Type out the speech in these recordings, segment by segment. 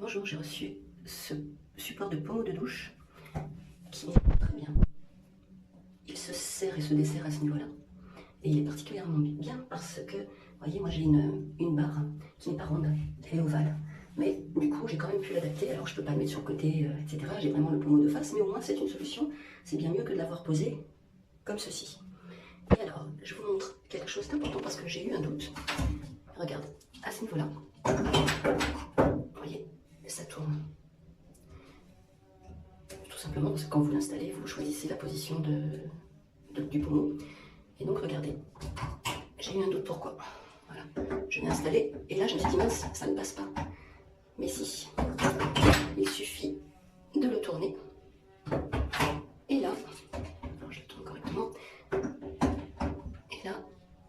Bonjour, j'ai reçu ce support de pommeau de douche qui est très bien. Il se serre et se dessert à ce niveau-là. Et il est particulièrement bien parce que, vous voyez, moi j'ai une barre qui n'est pas ronde, elle est ovale. Mais du coup, j'ai quand même pu l'adapter. Alors je ne peux pas le mettre sur le côté, etc. J'ai vraiment le pommeau de face, mais au moins c'est une solution. C'est bien mieux que de l'avoir posé comme ceci. Et alors, je vous montre quelque chose d'important parce que j'ai eu un doute. Regarde, à ce niveau-là, vous voyez, ça tourne. Tout simplement parce que quand vous l'installez, vous choisissez la position du pommeau. Et donc regardez, j'ai eu un doute pourquoi. Voilà, je l'ai installé et là je me suis dit mince, ça ne passe pas. Mais si, il suffit de le tourner. Et là, alors je le tourne correctement. Et là,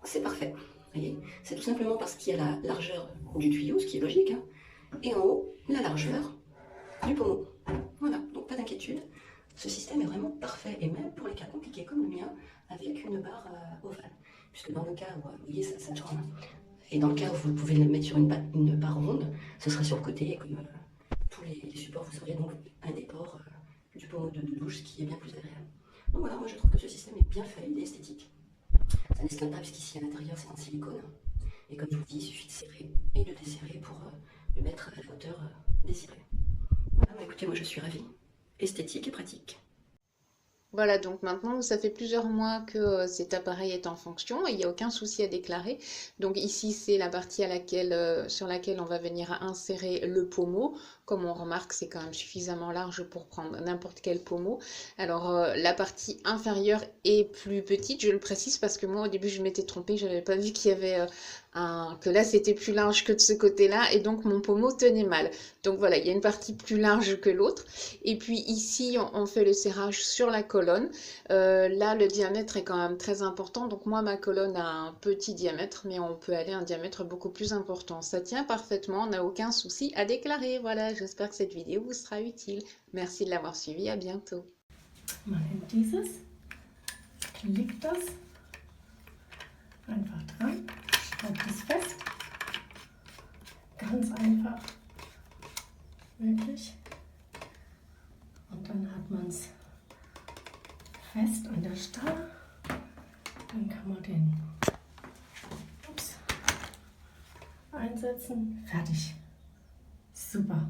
c'est parfait. Vous voyez, c'est tout simplement parce qu'il y a la largeur du tuyau, ce qui est logique, hein, et en haut, la largeur du pommeau. Voilà, donc pas d'inquiétude. Ce système est vraiment parfait, et même pour les cas compliqués comme le mien, avec une barre ovale. Puisque dans le cas où, vous voyez, ça tourne, et dans le cas où vous pouvez le mettre sur une barre ronde, ce sera sur le côté, et comme tous les supports, vous aurez donc un déport du pommeau de douche, ce qui est bien plus agréable. Donc voilà, moi je trouve que ce système est bien fait, il est esthétique. Ça n'esclate pas, puisqu'ici à l'intérieur c'est en silicone. Et comme je vous dis, il suffit de serrer et de desserrer pour le mettre à la hauteur désirée. Voilà, bah écoutez, moi je suis ravie. Esthétique et pratique. Voilà, donc maintenant, ça fait plusieurs mois que cet appareil est en fonction et il n'y a aucun souci à déclarer. Donc ici, c'est la partie sur laquelle on va venir insérer le pommeau. Comme on remarque, c'est quand même suffisamment large pour prendre n'importe quel pommeau. Alors, la partie inférieure est plus petite, je le précise parce que moi, au début, je m'étais trompée, je n'avais pas vu qu'il y avait que là, c'était plus large que de ce côté-là et donc mon pommeau tenait mal. Donc voilà, il y a une partie plus large que l'autre. Et puis ici, on fait le serrage sur la colonne. Là, le diamètre est quand même très important. Donc moi, ma colonne a un petit diamètre, mais on peut aller à un diamètre beaucoup plus important. Ça tient parfaitement, on n'a aucun souci à déclarer. Voilà, j'espère que cette vidéo vous sera utile. Merci de l'avoir suivi, à bientôt. Man nimmt dieses, klickt das einfach dran, schraubt es fest, ganz einfach, wirklich. Und dann hat man es fest an der Stange. Dann kann man den einsetzen. Fertig. Super.